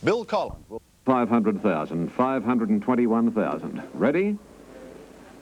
Bill Collins. 500,000, 521,000. Ready?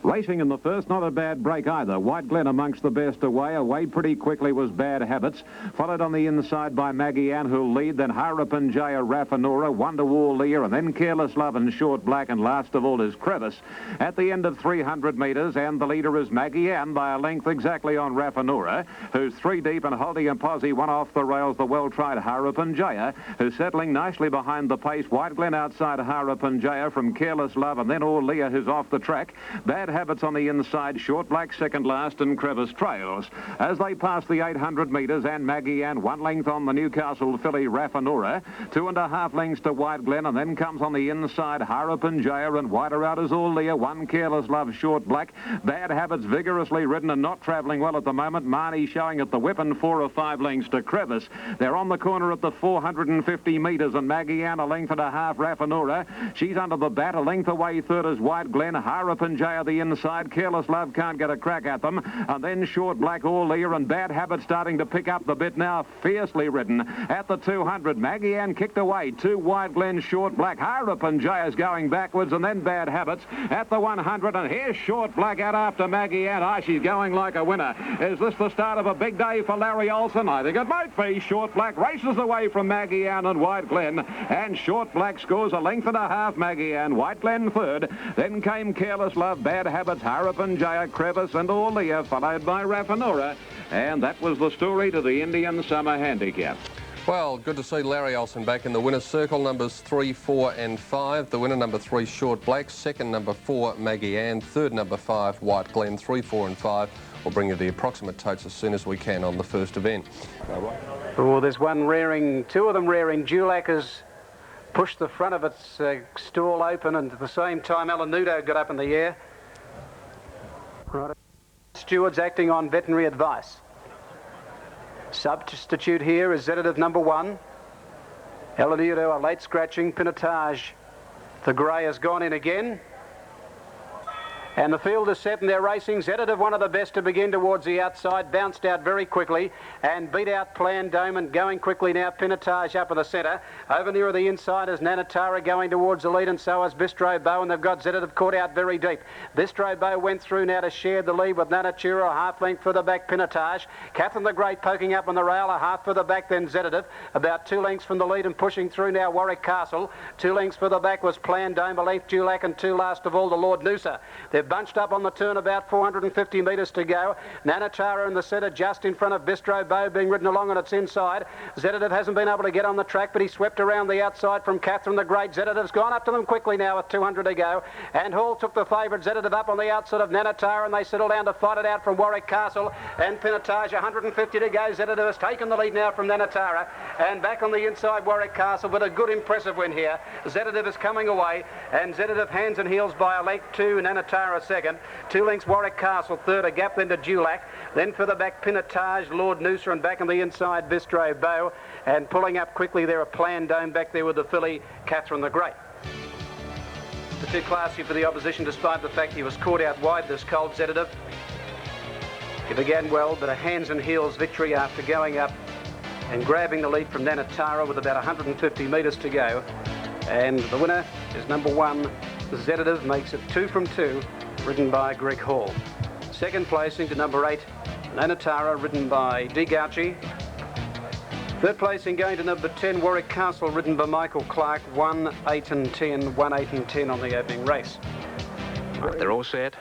Racing in the first, not a bad break either. White Glen amongst the best away. Away pretty quickly was Bad Habits. Followed on the inside by Maggie Ann, who'll lead. Then Harapan Jaya, Raffanora, Wonderwall Lear, and then Careless Love and Short Black. And last of all is Crevice at the end of 300 metres. And the leader is Maggie Ann by a length exactly on Raffanora, who's 3 deep and holding a posse. One off the rails, the well-tried Harapan Jaya, who's settling nicely behind the pace. White Glen outside Harapan Jaya from Careless Love, and then all Lear, who's off the track. Bad Habits on the inside, Short Black second last, and Crevice trails. As they pass the 800 metres, and Maggie Ann 1 length on the Newcastle filly Raffanora, 2.5 lengths to White Glen, and then comes on the inside Harapan Jaya, and wider out is all Lear, 1 Careless Love, Short Black. Bad Habits vigorously ridden and not travelling well at the moment. Marnie showing at the whip, and 4 or 5 lengths to Crevice. They're on the corner at the 450 metres, and Maggie Ann 1.5 lengths Raffanora. She's under the bat, 1 length away third is White Glen. Harapan Jaya the inside. Careless Love can't get a crack at them. And then Short Black, all Lear, and Bad Habit starting to pick up the bit now. Fiercely ridden at the 200. Maggie Ann kicked away. 2 White Glen, Short Black. Harapan Jaya's going backwards, and then Bad Habits at the 100. And here's Short Black out after Maggie Ann. Ah, she's going like a winner. Is this the start of a big day for Larry Olsen? I think it might be. Short Black races away from Maggie Ann and White Glen. And Short Black scores 1.5 lengths, Maggie Ann. White Glen third. Then came Careless Love, Bad Habits, Harapan Jaya, Crevice, and all Lear, followed by Raffanora. And that was the story to the Indian Summer Handicap. Well, good to see Larry Olsen back in the winner's circle. Numbers 3, 4 and 5. The winner, number 3, Short Black. Second, number 4, Maggie Ann. Third, number 5, White Glen. 3, 4 and 5. We'll bring you the approximate totes as soon as we can on the first event. Oh, there's one rearing, 2 of them rearing. Dulac has pushed the front of its stall open, and at the same time Alanudo got up in the air. Right. Stewards acting on veterinary advice. Substitute here is ZEDITAVE number 1. Alanudo a late scratching. Pinotage, the grey, has gone in again. And the field is set and they're racing. ZEDITAVE, one of the best to begin towards the outside, bounced out very quickly and beat out Plan Dome, and going quickly now Pinotage up in the centre. Over near the inside is NANUTARRA going towards the lead, and so is Bistro Bow, and they've got ZEDITAVE caught out very deep. Bistro Bow went through now to share the lead with NANUTARRA, 1/2 length for the back Pinotage. Catherine the Great poking up on the rail, 1/2 for the back then ZEDITAVE. About 2 lengths from the lead and pushing through now Warwick Castle. 2 lengths for the back was Plan Dome, a length Dulac, and 2 last of all to Lord Noosa. They've bunched up on the turn, about 450 metres to go. NANUTARRA in the centre just in front of Bistro Bow, being ridden along on its inside. ZEDITAVE hasn't been able to get on the track, but he swept around the outside from Catherine the Great. ZEDITAVE's gone up to them quickly now with 200 to go, and Hall took the favourite ZEDITAVE up on the outside of NANUTARRA, and they settle down to fight it out from Warwick Castle and Pinotage. 150 to go. ZEDITAVE has taken the lead now from NANUTARRA, and back on the inside Warwick Castle, but a good impressive win here. ZEDITAVE is coming away, and ZEDITAVE hands and heels by a length to NANUTARRA second. 2 lengths Warwick Castle third, a gap then to Dulac. Then for the back Pinotage, Lord Noosa, and back on the inside Bistro Bow. And pulling up quickly there, a Plan Dome back there with the filly Catherine the Great. The too classy for the opposition, despite the fact he was caught out wide, this cold ZEDITAVE. He began well, but a hands and heels victory after going up and grabbing the lead from NANUTARRA with about 150 metres to go. And the winner is number 1, ZEDITAVE, makes it 2 from 2, ridden by Greg Hall. Second placing to number 8, NANUTARRA, ridden by D. Gauci. Third placing going to number 10, Warwick Castle, ridden by Michael Clark. 1, 8 and 10, 1, 8 and 10 on the opening race. Right, they're all set.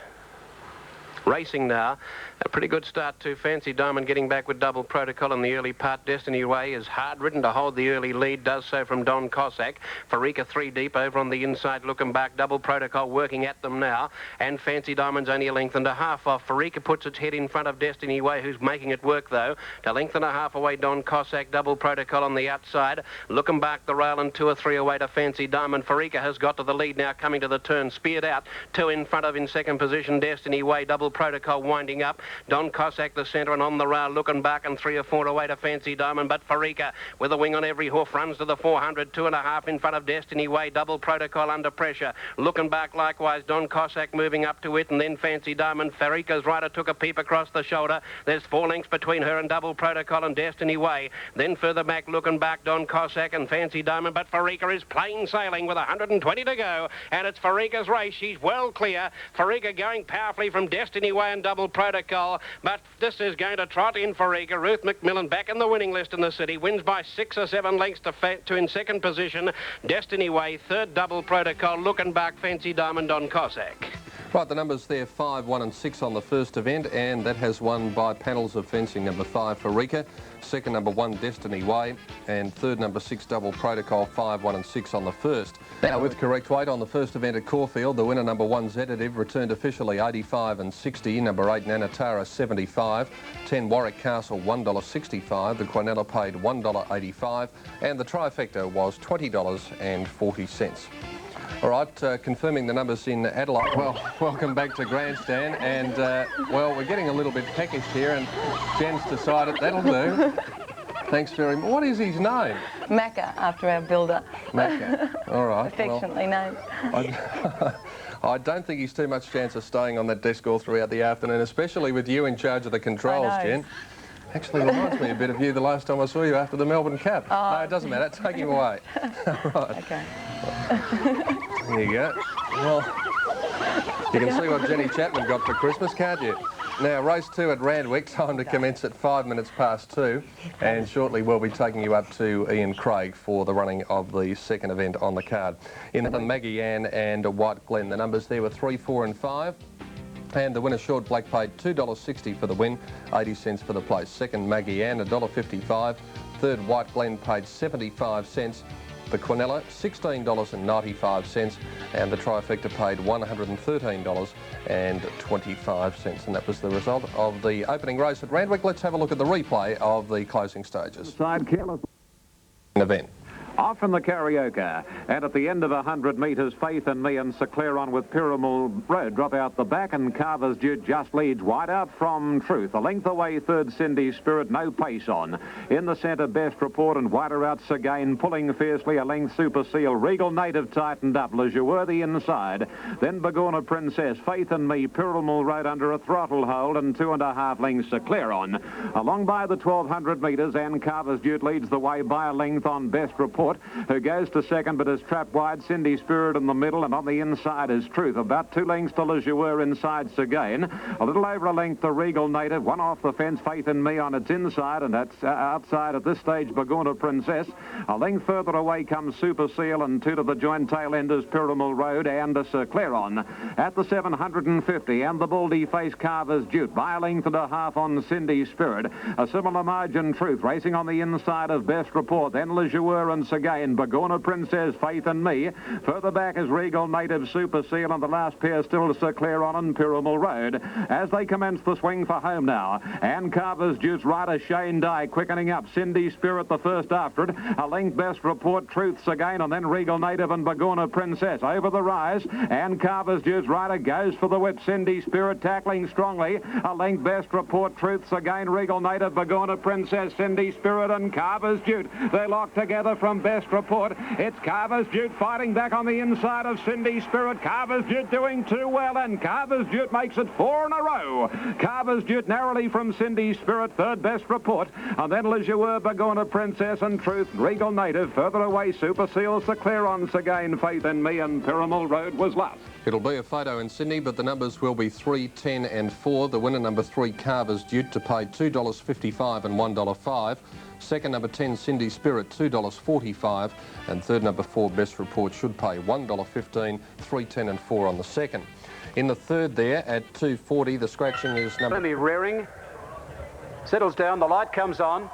Racing now. A pretty good start to Fancy Diamond, getting back with Double Protocol in the early part. Destiny Way is hard ridden to hold the early lead, does so from Don Cossack. Farika 3 deep over on the inside, looking back. Double Protocol working at them now, and Fancy Diamond's only 1.5 lengths off. Farika puts its head in front of Destiny Way, who's making it work though. To 1.5 lengths away Don Cossack, Double Protocol on the outside. Looking back the rail, and 2 or 3 away to Fancy Diamond. Farika has got to the lead now, coming to the turn, speared out. 2 in front of in second position Destiny Way. Double Protocol winding up. Don Cossack the centre and on the rail looking back and 3 or 4 away to Fancy Diamond, but Farika with a wing on every hoof runs to the 400, 2.5 in front of Destiny Way. Double Protocol under pressure. Looking back likewise, Don Cossack moving up to it and then Fancy Diamond. Farika's rider took a peep across the shoulder. There's 4 lengths between her and Double Protocol and Destiny Way. Then further back looking back, Don Cossack and Fancy Diamond, but Farika is plain sailing with 120 to go, and it's Farika's race. She's well clear. Farika going powerfully from Destiny Way and Double Protocol, but this is going to trot in Farika. Ruth McMillan back in the winning list in the city, wins by 6 or 7 lengths to in second position. Destiny Way, third, Double Protocol, looking back, Fancy Diamond, Don Cossack. Right, the numbers there, 5, 1 and 6 on the first event, and that has won by panels of fencing. Number 5, Farika, second, number 1, Destiny Way, and third, number 6, Double Protocol, 5, 1 and 6 on the first. Now, with correct weight on the first event at Caulfield, the winner, number 1, ZEDITAVE, returned officially 85 and 60, number 8, NANUTARRA, 75, 10, Warwick Castle, $1.65, the Quinella paid $1.85, and the trifecta was $20.40. All right, confirming the numbers in Adelaide. Well, welcome back to Grandstand, and well, we're getting a little bit peckish here, and Jen's decided that'll do. Thanks very much. What is his name? Macca, after our builder. Macca. All right. Affectionately named. I don't think he's too much chance of staying on that desk all throughout the afternoon, especially with you in charge of the controls, Jen. Actually reminds me a bit of you the last time I saw you after the Melbourne Cup. Oh. No, it doesn't matter. Take him away. Right. Okay. There you go. Well, you can see what Jenny Chapman got for Christmas, can't you? Now, race 2 at RAWEDGE, time to commence at 5 minutes past 2, and shortly we'll be taking you up to Ian Craig for the running of the second event on the card. In the Maggie Ann and White Glen, the numbers there were 3, 4 and 5. And the winner, Short Black, paid $2.60 for the win, 80 cents for the place. Second, Maggie Ann, $1.55. Third, White Glen, paid 75 cents. The Quinella, $16.95, and the trifecta paid $113.25, and that was the result of the opening race at Randwick. Let's have a look at the replay of the closing stages. Side careless Event. Off from the karaoke, and at the end of 100 metres, Faith in Me and Sir Clairon with Pyramid Road drop out the back, and Carver's Dude just leads wide out from Truth. A length away, third, Cindy Spirit, no pace on. In the centre, Best Report, and wider out Again, pulling fiercely, a length, Super Seal. Regal Native tightened up, Le Joueur the inside. Then Begorna Princess, Faith in Me, Pyramid Road under a throttle hold, and 2.5 lengths Sir Clairon. Along by the 1200 metres, and Carver's Dude leads the way by a length on Best Report, who goes to second but is trapped wide. Cindy Spirit in the middle, and on the inside is Truth. About 2 lengths to Le Joueur inside Again. A little over a length to Regal Native. One off the fence, Faith in Me on its inside, and that's outside at this stage Begorna Princess. A length further away comes Super Seal, and 2 to the joint tail end is Pyramid Road and Sir Clairon. At the 750, and the Baldy Face Carver's Duke by a length and a half on Cindy Spirit. A similar margin, Truth racing on the inside of Best Report. Then Le Joueur and Again, Begorna Princess, Faith in Me. Further back is Regal Native, Super Seal, and the last pair still Sir Clairon and Pyramid Road. As they commence the swing for home now, and Carver's Duke's rider Shane Dye quickening up. Cindy Spirit the first after it. A length Best Report, Truth's Again, and then Regal Native and Begorna Princess over the rise. And Carver's Duke's rider goes for the whip. Cindy Spirit tackling strongly. A length Best Report, Truth's Again, Regal Native, Begorna Princess, Cindy Spirit, and Carver's Duke. They're locked together from Best Report. It's Carver's Duke fighting back on the inside of Cindy Spirit. Carver's Duke doing too well, and Carver's Duke makes it 4 in a row. Carver's Duke narrowly from Cindy Spirit, third Best Report, and then Le Joueur, Begorna Princess, and Truth, Regal Native. Further away, Super Seal, Sir Clairon, Again, Faith in Me, and Pyramid Road was last. It'll be a photo in Sydney, but the numbers will be 3, 10 and 4. The winner, number 3, Carver's Duke, to pay $2.55 and $1.05. Second, number 10, Cindy Spirit, $2.45. And third, number 4, Best Report, should pay $1.15, 3, 10 and 4 on the second. In the third there, at 2.40, the scratching is number... Fermi rearing, settles down, the light comes on,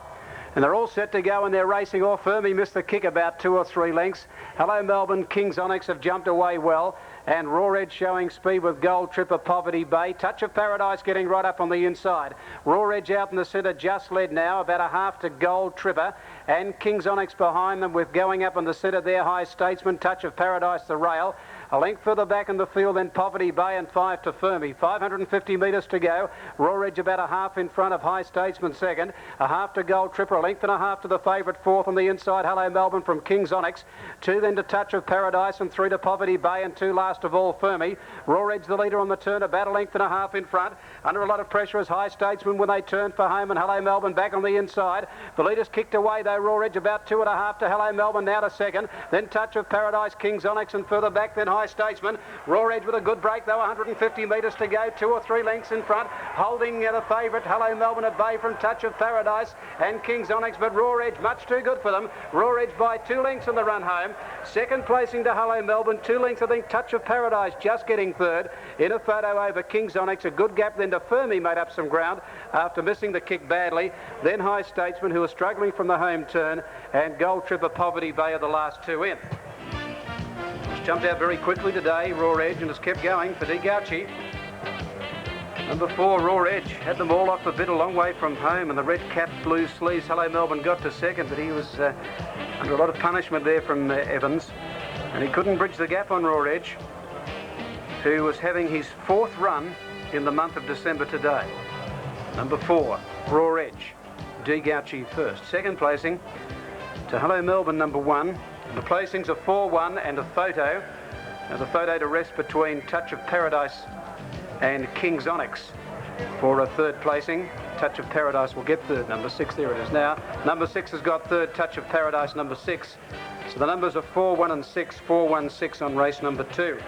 and they're all set to go, and they're racing off. Fermi missed the kick about 2 or 3 lengths. Hello Melbourne, King's Onyx have jumped away well, and RAWEDGE showing speed with Gold Tripper, Poverty Bay. Touch of Paradise getting right up on the inside. RAWEDGE out in the centre, just led now, about a half to Gold Tripper, and King's Onyx behind them, with going up in the centre there, High Statesman, Touch of Paradise, the rail. A length further back in the field, then Poverty Bay and 5 to Fermi. 550 metres to go. RAWEDGE about a half in front of High Statesman second. A half to Gold Tripper, a length and a half to the favourite fourth on the inside. Hello Melbourne from King's Onyx. 2 then to Touch of Paradise and 3 to Poverty Bay and 2 last of all Fermi. RAWEDGE the leader on the turn, about a length and a half in front. Under a lot of pressure as High Statesman when they turn for home, and Hello Melbourne back on the inside. The leader's kicked away though, RAWEDGE about 2.5 to Hello Melbourne now to second. Then Touch of Paradise, King's Onyx, and further back then High Statesman. RAWEDGE with a good break though, 150 metres to go, 2 or 3 lengths in front, holding the favourite Hello Melbourne at bay from Touch of Paradise and King's Onyx, but RAWEDGE much too good for them. RAWEDGE by 2 lengths on the run home. Second placing to Hello Melbourne, 2 lengths I think Touch of Paradise just getting third. In a photo over King's Onyx, a good gap then to Fermi made up some ground after missing the kick badly. Then High Statesman, who was struggling from the home turn, and Gold Tripper, Poverty Bay are the last 2 in. Jumped out very quickly today, RAWEDGE, and has kept going for DGAELIC. Number 4, RAWEDGE, had them all off a bit, a long way from home, and the red cap, blue sleeves, Hello Melbourne got to second, but he was under a lot of punishment there from Evans, and he couldn't bridge the gap on RAWEDGE, who was having his 4th run in the month of December today. Number 4, RAWEDGE, DGAELIC first. Second placing to Hello Melbourne, number 1. The placings are 4-1 and a photo. There's a photo to rest between Touch of Paradise and King's Onyx for a third placing. Touch of Paradise will get third, number 6, there it is now. Number 6 has got third, Touch of Paradise, number 6. So the numbers are 4-1 and 6, 4-1-6 on race number 2.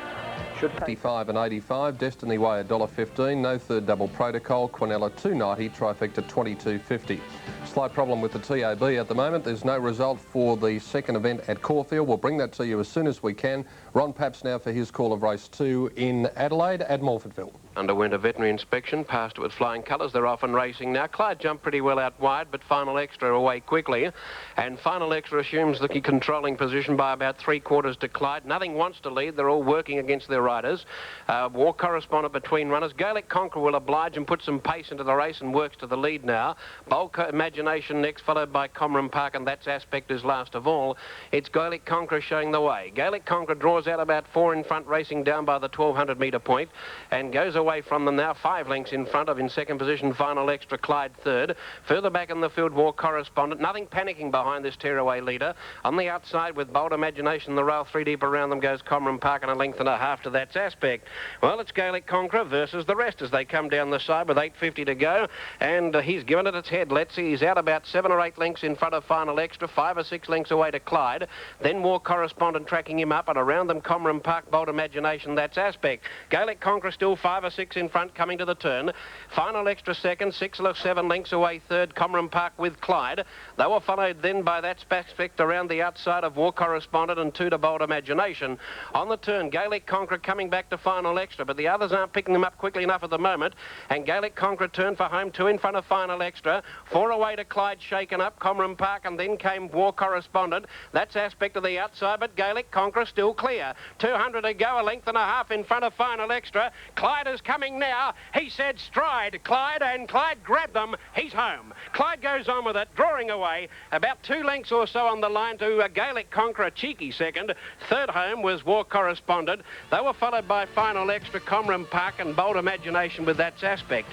55 and 85, Destiny Way $1.15, no third double protocol, Quinella $2.90, trifecta $22.50. Slight problem with the TAB at the moment. There's no result for the second event at Caulfield. We'll bring that to you as soon as we can. Ron Paps now for his call of race 2 in Adelaide at Morfordville. Underwent a veterinary inspection, passed it with flying colours. They're off and racing now. Clyde jumped pretty well out wide, but Final Extra away quickly. And Final Extra assumes the controlling position by about 3/4 to Clyde. Nothing wants to lead. They're all working against their riders. War Correspondent between runners. Gaelic Conqueror will oblige and put some pace into the race and works to the lead now. Bulk Imagination next, followed by Comram Park, and that's Aspect is last of all. It's Gaelic Conqueror showing the way. Gaelic Conqueror draws out about 4 in front, racing down by the 1200 metre point, and goes away from them now 5 lengths in front of, in second position, Final Extra, Clyde third. Further back in the field, War Correspondent. Nothing panicking behind this tearaway leader. On the outside with Bold Imagination, the rail 3 deep around them goes Comram Park, and a length and a half to that's Aspect. Well, it's Gaelic Conqueror versus the rest as they come down the side with 8:50 to go, and he's given it its head. Let's see, he's out about 7 or 8 lengths in front of Final Extra, 5 or 6 lengths away to Clyde. Then War Correspondent tracking him up, and around them Comram Park, Bold Imagination, that's Aspect. Gaelic Conqueror still 5 or 6 in front coming to the turn. Final Extra second, 6 or 7 lengths away third, Comram Park with Clyde. They were followed then by that Aspect around the outside of War Correspondent and 2 to Bold Imagination. On the turn, Gaelic Conqueror coming back to Final Extra, but the others aren't picking them up quickly enough at the moment, and Gaelic Conqueror turned for home, 2 in front of Final Extra, 4 away to Clyde, shaken up, Comram Park, and then came War Correspondent. That's Aspect of the outside, but Gaelic Conqueror still clear. 200 to go, a length and a half in front of Final Extra. Clyde is coming now. He said stride, Clyde, and Clyde grabbed them. He's home. Clyde goes on with it, drawing away about 2 lengths or so on the line to a Gaelic Conqueror, cheeky second. Third home was War Correspondent. They were followed by Final Extra, Comram Park, and Bold Imagination with That's Aspect.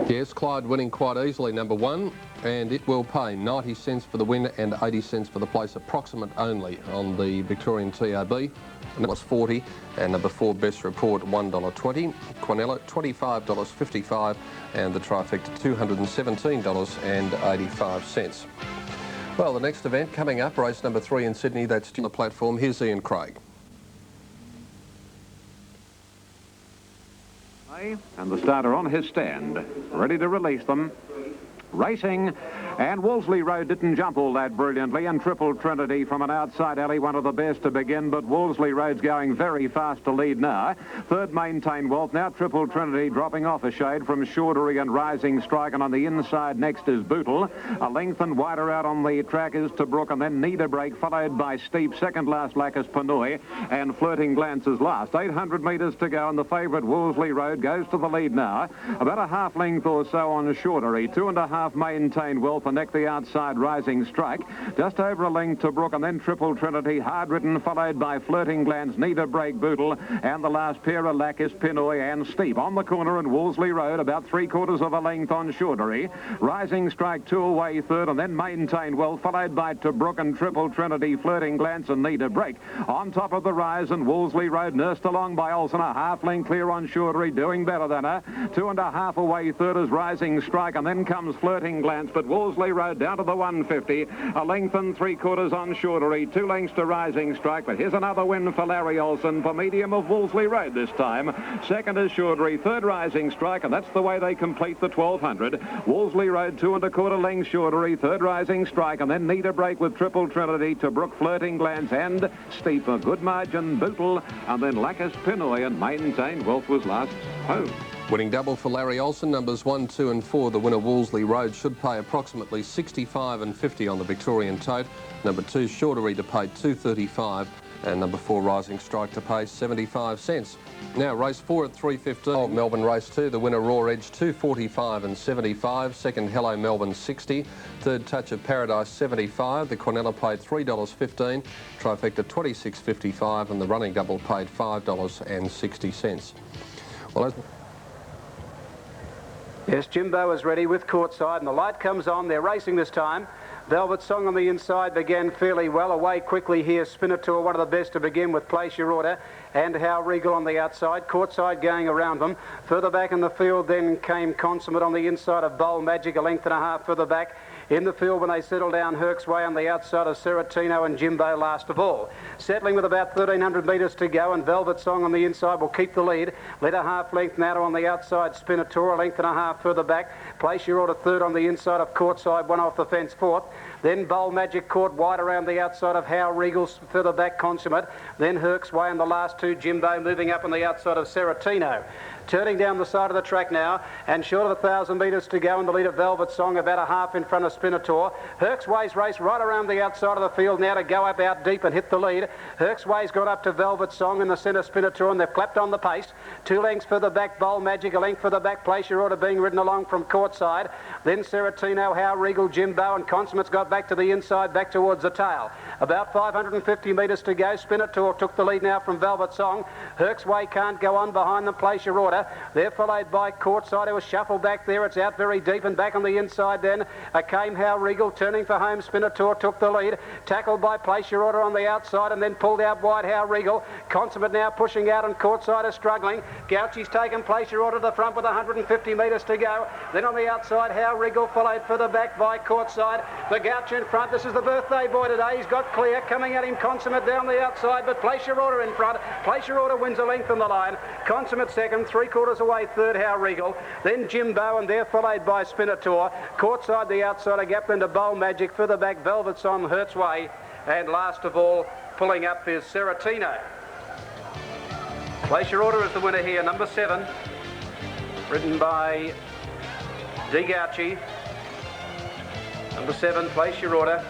Yes, Clyde winning quite easily, number 1, and it will pay 90 cents for the win and 80 cents for the place, approximate only on the Victorian TAB. And it was 40, and number 4, Best Report, $1.20. Quinella, $25.55, and the trifecta, $217.85. Well, the next event coming up, race number 3 in Sydney, that's on the platform. Here's Ian Craig. And the starter on his stand, ready to release them. Racing, and Wolseley Road didn't jump all that brilliantly, and Triple Trinity from an outside alley, one of the best to begin, but Wolseley Road's going very fast to lead now. Third, Maintain Wealth. Now Triple Trinity dropping off a shade from Chaudery and Rising Strike, and on the inside next is Bootle. A length and wider out on the track is Tobruk, and then Need a Break, followed by Steep. Second last Lacus Panui, and Flirting Glances last. 800 metres to go, and the favourite Wolseley Road goes to the lead now. About a half length or so on Chaudery, 2.5 Maintain Wealth, and the neck, the outside Rising Strike. Just over a length to Brook, and then Triple Trinity, hard ridden, followed by Flirting Glance, Need a Break, Bootle, and the last pair of Lacus, Pinoy and Steep. On the corner in Wolseley Road, about 3/4 of a length on Chaudery. Rising Strike 2 away third, and then Maintain Well, followed by Tobruk and Triple Trinity, Flirting Glance and Need a Break. On top of the rise in Wolseley Road, nursed along by Olsen, a half length clear on Chaudery, doing better than her. 2.5 away third is Rising Strike, and then comes Flirting Glance, but Wolseley Road down to the 150. A length and 3/4 on Chaudery, 2 lengths to Rising Strike, but here's another win for Larry Olsen for medium of Wolseley Road this time. Second is Chaudery, third Rising Strike, and that's the way they complete the 1200. Wolseley Road, 2 1/4 lengths Chaudery, third Rising Strike, and then Need a Break with Triple Trinity, Tobruk, Flirting Glance and Steep. A good margin, Bootle, and then Lacus, Pinoy and Maintain Wealth was last home. Winning double for Larry Olsen, numbers 1, 2 and 4. The winner Wolseley Road should pay approximately 65 and 50 on the Victorian tote. Number 2 Chaudery to pay 2.35, and number 4 Rising Strike to pay 75 cents. Now race 4 at 3:15 of Melbourne race 2. The winner RAWEDGE 2.45 and 75. Second Hello Melbourne 60. Third Touch of Paradise 75. The Quinella paid $3.15. Trifecta 26.55, and the running double paid $5.60. Well, as Yes, Jimbo is ready with courtside, and the light comes on. They're racing this time. Velvet Song on the inside began fairly well. Away quickly here, Spinator, one of the best to begin with, Place Your Order, and How Regal on the outside. Courtside going around them. Further back in the field then came Consummate on the inside of Bowl Magic, a length and a half further back. In the field when they settle down, Herc's Way on the outside of Seratino and Jimbo last of all. Settling with about 1,300 metres to go, and Velvet Song on the inside will keep the lead. Let a half length now on the outside, Spinator, a length and a half further back. Place Your Order third on the inside of Courtside, one off the fence fourth. Then Bowl Magic caught wide around the outside of How Regal, further back Consummate. Then Herc's Way and the last two, Jimbo, moving up on the outside of Seratino. Turning down the side of the track now, and short of 1,000 metres to go in the lead of Velvet Song, about a half in front of Spinator. Herc's Way's race right around the outside of the field now to go up out deep and hit the lead. Herc's Way's got up to Velvet Song in the centre, Spinator, and they've clapped on the pace. 2 lengths further back, Bowl Magic, a length further back, Place Your Order being ridden along from Courtside. Then Seratino, How Regal, Jimbo, and Consummate's got back to the inside, back towards the tail. About 550 metres to go. Spinator took the lead now from Velvet Song. Herc's Way can't go on behind them, Place Your Order. They're followed by Courtside, who was shuffled back there. It's out very deep, and back on the inside then came How Regal, turning for home. Spinator took the lead. Tackled by Place Your Order on the outside, and then pulled out wide How Regal. Consummate now pushing out, and Courtside is struggling. Gouchy's taken Place Your Order to the front with 150 metres to go. Then on the outside, How Regal, followed further back by Courtside. The Gouch in front. This is the birthday boy today. He's got clear. Coming at him, Consummate down the outside, but Place Your Order in front. Place Your Order wins a length on the line. Consummate second, 3/4 away third, How Regal. Then Jimbo, and they're followed by Spinator. Courtside the outsider, gap into Bowl Magic. Further back, Velvet Song, Herc's Way. And last of all, pulling up is Seratino. Place Your Order is the winner here, number 7. Ridden by D. Gouchy. Number 7, Place Your Order.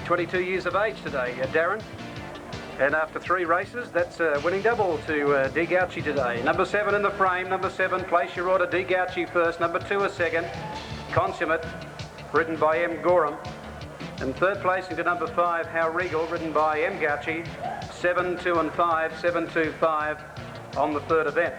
22 years of age today, Darren. And after 3 races, that's a winning double to D. Gouchy today. Number 7 in the frame. Number 7, Place Your Order, D. Gouchy first. Number 2 is second, Consummate, ridden by M. Gorham. And third placing to number 5, How Regal, ridden by M. Gouchy. 7, 2 and 5, 7, 2, 5 on the third event.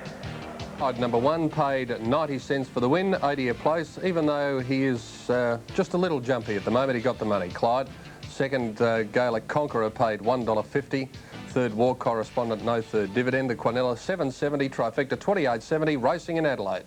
Odd number 1 paid 90 cents for the win, 80 a place, even though he is just a little jumpy at the moment. He got the money. Clyde. Second, GAELIC Conqueror paid $1.50. Third, War Correspondent, no third dividend. The Quinella $7.70, Trifecta $28.70, racing in Adelaide.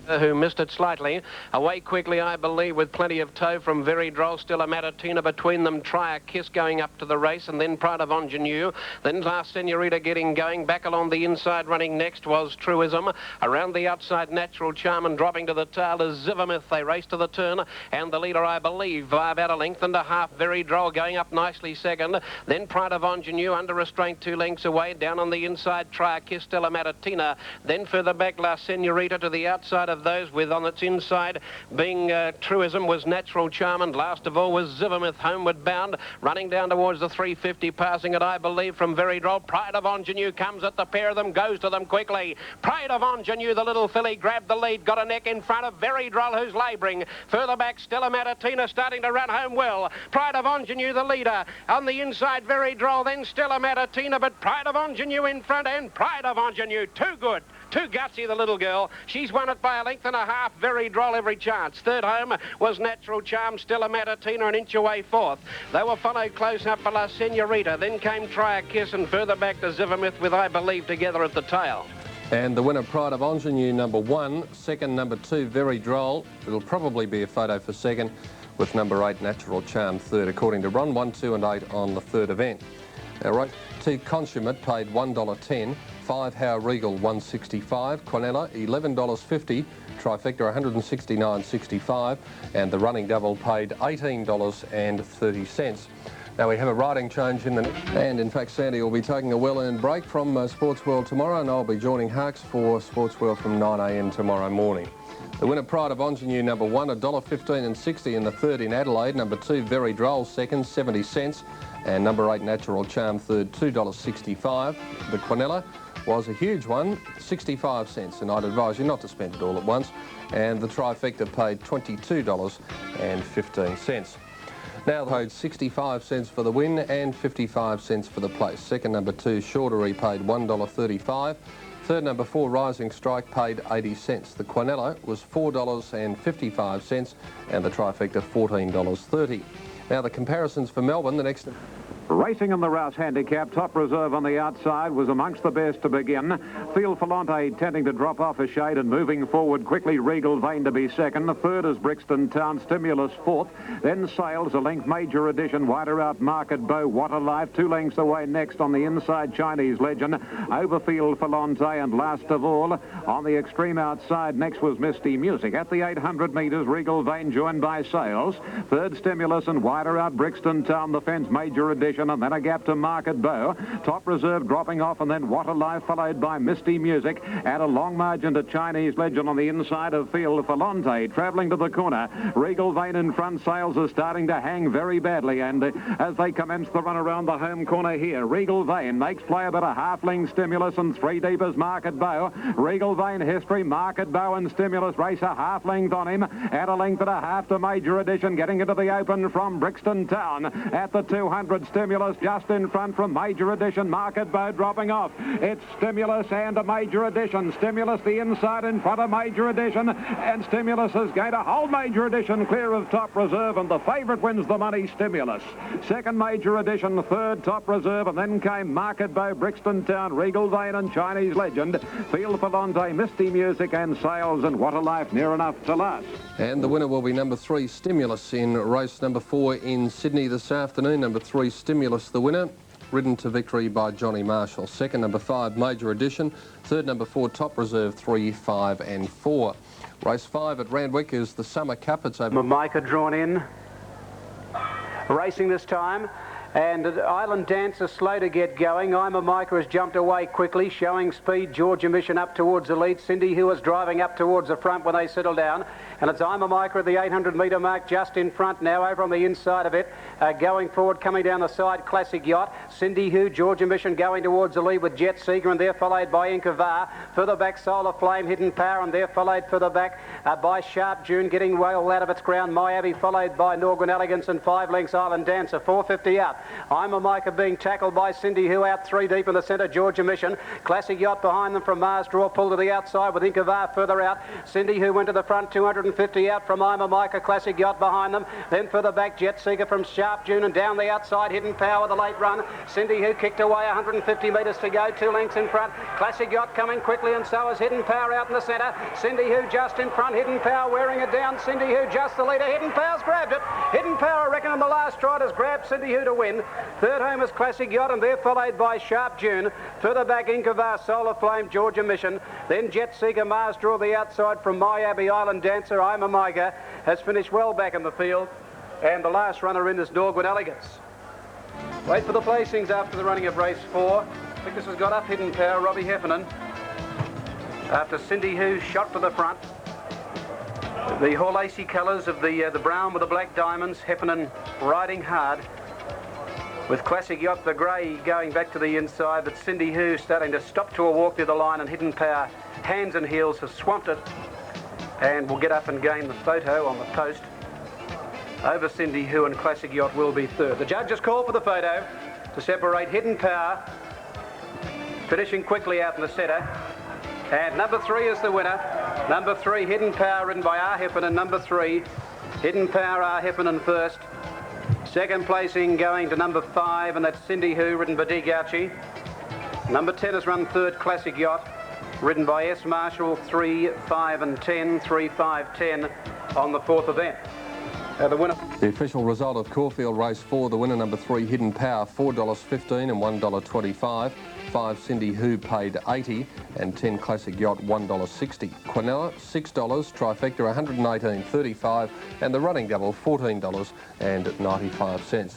Who missed it slightly. Away quickly, I believe, with plenty of toe from Very Droll. Still a Matutina between them. Try a Kiss going up to the race, and then Pride of Ingenue. Then Last Senorita getting going. Back along the inside, running next was Truism. Around the outside, Natural Charm, and dropping to the tail is Zivamith. They race to the turn, and the leader, I believe, by about a length and a half. Very Droll going up nicely second. Then Pride of Ingenue under restraint 2 lengths away. Down on the inside, Try a Kiss, still a Matutina. Then further back, Last Senorita to the outside of those, with on its inside being Truism was Natural Charm, and last of all was Zivermouth, Homeward Bound, running down towards the 350, passing it, I believe, from Very Droll. Pride of Ingenue comes at the pair of them, goes to them quickly. Pride of Ingenue, the little filly, grabbed the lead, got a neck in front of Very Droll, who's labouring. Further back, Stella Matatina starting to run home well. Pride of Ingenue, the leader. On the inside, Very Droll, then Stella Matatina, but Pride of Ingenue in front, and Pride of Ingenue, too good. Too gutsy, the little girl. She's won it by a length and a half. Very Droll every chance. Third home was Natural Charm, Stella Matatina, an inch away fourth. They were followed close up by La Senorita. Then came Try a Kiss, and further back to Zivermouth with I Believe together at the tail. And the winner, Pride of Ingenue, number 1. Second, number 2, Very Droll. It'll probably be a photo for second, with number 8, Natural Charm, third, according to Ron. 1, 2 and 8 on the third event. Now, right, T Consummate paid $1.10. 5 How Regal, $1.65. Quinella, $11.50. Trifecta, $169.65. And the running double paid $18.30. Now we have a riding change in the... And in fact, Sandy will be taking a well-earned break from Sports World tomorrow, and I'll be joining Harks for Sports World from 9 a.m. tomorrow morning. The winner, Pride of Ingenue, number 1, $1.15 and 60 in the third in Adelaide. Number 2, Very Droll, second, 70 cents. And number 8, Natural Charm, third, $2.65. The Quinella was a huge one, 65 cents, and I'd advise you not to spend it all at once. And the Trifecta paid $22.15. Now paid 65 cents for the win and 55 cents for the place. Second, number 2, Chaudary, paid $1.35. Third, number 4, Rising Strike, paid 80 cents. The Quinella was $4.55 and the Trifecta $14.30. Now the comparisons for Melbourne, the next... Racing in the Rouse handicap, Top Reserve on the outside was amongst the best to begin. Field Falante tending to drop off a shade and moving forward quickly. Regal Vein to be second. Third is Brixton Town, Stimulus fourth. Then Sales, a length Major Edition. Wider out Market Bow, What a Life. 2 lengths away next on the inside, Chinese Legend. Overfield Falante, and last of all on the extreme outside next was Misty Music. At the 800 metres, Regal Vein joined by Sales. Third, Stimulus, and wider out Brixton Town, the fence Major Edition, and then a gap to Market Bow. Top Reserve dropping off, and then What a Life followed by Misty Music, and a long margin to Chinese Legend on the inside of Field Falante. Travelling to the corner, Regal Vein in front. Sales are starting to hang very badly, and as they commence the run around the home corner here, Regal Vein makes play about a half-length. Stimulus, and 3 deep is Market Bow. Regal Vein history, Market Bow and Stimulus race a half-length on him, and a length and a half to Major Edition, getting into the open from Brixton Town. At the 200, Stimulus just in front from Major Edition. Market Bow dropping off. It's Stimulus and a Major Edition. Stimulus the inside in front of Major Edition, and Stimulus is going to hold Major Edition clear of Top Reserve, and the favourite wins the money, Stimulus. Second, Major Edition. Third, Top Reserve, and then came Market Bow, Brixton Town, Regal Vein and Chinese Legend. Field Falante, Misty Music and Sales, and What a Life near enough to last. And the winner will be number 3, Stimulus, in race number 4 in Sydney this afternoon. Number 3, Stimulus, the winner, ridden to victory by Johnny Marshall. Second, number 5, Major Edition. Third, number 4, Top Reserve, 3, 5 and 4. Race 5 at Randwick is the Summer Cup. It's over. Micah drawn in. Racing this time. And Island Dancer slow to get going. I'm a Micah has jumped away quickly, showing speed. Georgia Mission up towards the lead. Cindy, who was driving up towards the front when they settle down. And it's I'm a Micah at the 800 metre mark, just in front now, over on the inside of it. Going forward, coming down the side, Classic Yacht. Cindy, who, Georgia Mission going towards the lead with Jet Seeger, and they're followed by Inkavar. Further back, Solar Flame, Hidden Power, and they're followed further back by Sharp June, getting well out of its ground. My Abbey followed by Norgren Elegance, and 5 lengths Island Dancer, 450 up. I'm a Micah being tackled by Cindy, who out 3 deep in the centre, Georgia Mission. Classic Yacht behind them from Mars Draw, pulled to the outside with Inkavar further out. Cindy, who went to the front, 250 out from I'm a Micah. Classic Yacht behind them. Then further back, Jet Seeker from Sharp June, and down the outside, Hidden Power, the late run. Cindy, who kicked away 150 metres to go, 2 lengths in front. Classic Yacht coming quickly, and so is Hidden Power out in the centre. Cindy, who just in front, Hidden Power wearing it down. Cindy, who just the leader. Hidden Power's grabbed it. Hidden Power, I reckon, on the last stride has grabbed Cindy, who to win. Third home is Classic Yacht, and they're followed by Sharp June. Further back, Inkavar, Solar Flame, Georgia Mission. Then Jet Seeker, Mars Draw the outside from My Abbey, Island Dancer. I'm a Micah has finished well back in the field. And the last runner in is Norgren Elegance. Wait for the placings after the running of race 4. I think this has got up Hidden Power, Robbie Heffernan. After Cindy, who shot to the front. The Horlacy colours of the brown with the black diamonds. Heffernan riding hard. With Classic Yacht, the grey going back to the inside, but Cindy Who starting to stop to a walk through the line, and Hidden Power, hands and heels, has swamped it and will get up and gain the photo on the post. Over Cindy Who, and Classic Yacht will be third. The judges call for the photo to separate Hidden Power, finishing quickly out in the centre. And number 3 is the winner. Number 3, Hidden Power, ridden by R. Heffernan. Number 3, Hidden Power, R. Heffernan first. Second placing going to number 5, and that's Cindy Who, ridden by D. Gauci. Number 10 has run third, Classic Yacht, ridden by S. Marshall, 3, 5 and 10, 3, 5, 10 on the 4th event. The winner. The official result of Caulfield Race 4, the winner number 3, Hidden Power, $4.15 and $1.25. 5, Cindy Who paid $80, and 10, Classic Yacht, $1.60. Quinella, $6, Trifecta, $118.35, and the running double, $14.95.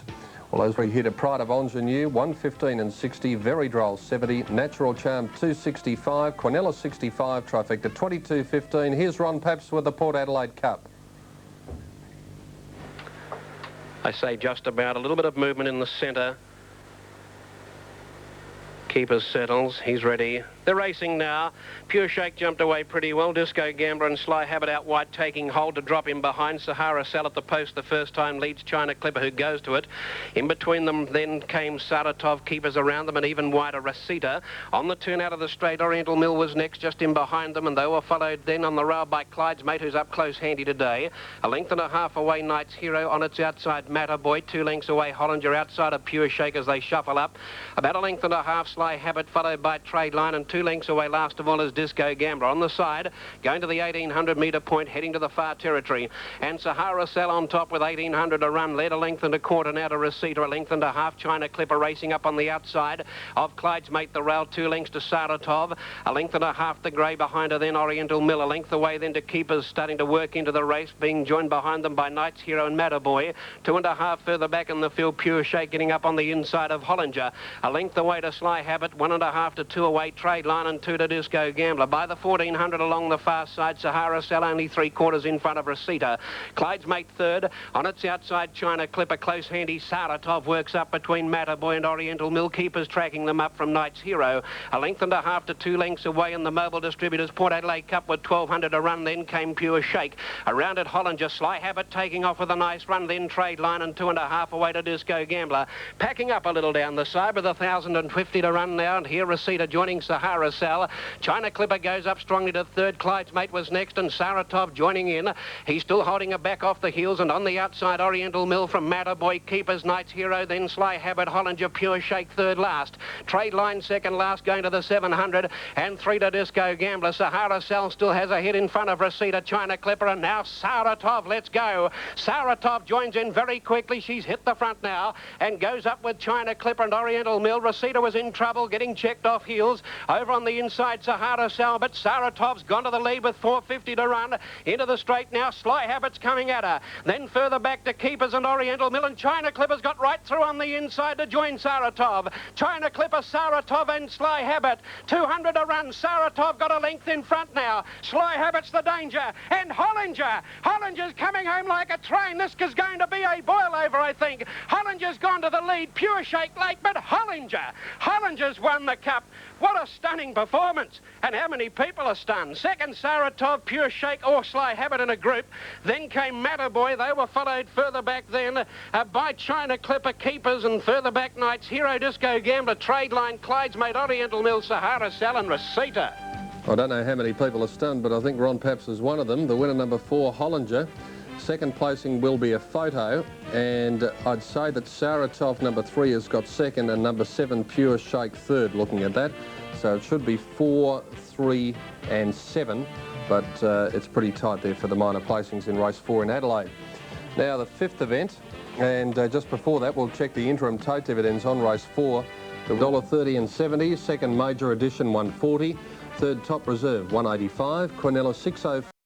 Well, those three hit a Pride of Ingenue, 115 and 60, Very Droll 70, Natural Charm 265, Quinella 65, Trifecta 22.15. Here's Ron Paps with the Port Adelaide Cup. I say just about. A little bit of movement in the centre. Keeper settles. He's ready. They're racing now. Pure Shake jumped away pretty well. Disco Gambler and Sly Habit out wide, taking hold to drop him behind. Sahara Sal at the post the first time, leads China Clipper, who goes to it. In between them then came Saratov, keepers around them, and even wider Rasita. On the turn out of the straight, Oriental Mill was next, just in behind them, and they were followed then on the rail by Clyde's Mate, who's up close handy today. A length and a half away, Knight's Hero. On its outside, Matterboy. 2 lengths away, Hollinger outside of Pure Shake as they shuffle up. About a length and a half, Sly Habit, followed by Trade Line, and 2 lengths away last of all is Disco Gambler. On the side, going to the 1800 metre point, heading to the far territory. And Sahara Sal on top with 1800 to run, led a length and a quarter now to Receiver, a length and a half. China Clipper racing up on the outside of Clyde's Mate, the rail. 2 lengths to Saratov, a length and a half the grey behind her, then Oriental Mill, a length away then to Keepers, starting to work into the race, being joined behind them by Knight's Hero and Matterboy. 2.5 further back in the field, Pure Shake getting up on the inside of Hollinger, a length away to Sly Habit, 1.5 to 2 away Trade Line, and 2 to Disco Gambler. By the 1400 along the far side, Sahara Sal only 3/4 in front of Receiver. Clyde's Mate third. On its outside, China Clipper close handy. Saratov works up between Matterboy and Oriental Mill. Keepers tracking them up from Knight's Hero. A length and a half to 2 lengths away in the Mobile Distributors Port Adelaide Cup with 1200 to run. Then came Pure Shake. Around at Hollinger, Sly Habit taking off with a nice run. Then Trade Line, and 2.5 away to Disco Gambler. Packing up a little down the side with 1,050 to run now. And here Receiver joining Sahara Sal. China Clipper goes up strongly to third. Clyde's Mate was next, and Saratov joining in. He's still holding her back off the heels, and on the outside, Oriental Mill from Matterboy. Keepers, Knight's Hero, then Sly Habit, Hollinger, Pure Shake third last. Trade Line second last, going to the 700, and 3 to Disco Gambler. Sahara Sal still has a hit in front of Receiver, China Clipper, and now Saratov. Let's go. Saratov joins in very quickly. She's hit the front now and goes up with China Clipper and Oriental Mill. Receiver was in trouble, getting checked off heels. Over on the inside, Sahara Sal, but Saratov's gone to the lead with 450 to run. Into the straight now, Sly Habit's coming at her. Then further back to Keepers and Oriental Mill, and China Clipper's got right through on the inside to join Saratov. China Clipper, Saratov and Sly Habit. 200 to run. Saratov got a length in front now. Sly Habit's the danger. And Hollinger. Hollinger's coming home like a train. This is going to be a boil-over, I think. Hollinger's gone to the lead. Pure Shake late, but Hollinger's won the cup. What a stunning performance. And how many people are stunned? Second, Saratov, Pure Shake or Sly Habit in a group. Then came Matterboy. They were followed further back then by China Clipper, Keepers, and further back Knight's Hero, Disco Gambler, Trade Line, Clyde's Mate, Oriental Mill, Sahara Sal and Receiver. I don't know how many people are stunned, but I think Ron Paps is one of them. The winner number 4, Hollinger. Second placing will be a photo, and I'd say that Saratov number 3 has got second, and number 7 Pure Shake third, looking at that. So it should be 4, 3 and 7, but it's pretty tight there for the minor placings in race 4 in Adelaide. Now the 5th event, and just before that we'll check the interim tote dividends on race 4. The $1.30 and 70, second major edition 140, third top reserve 185, Quinella 605.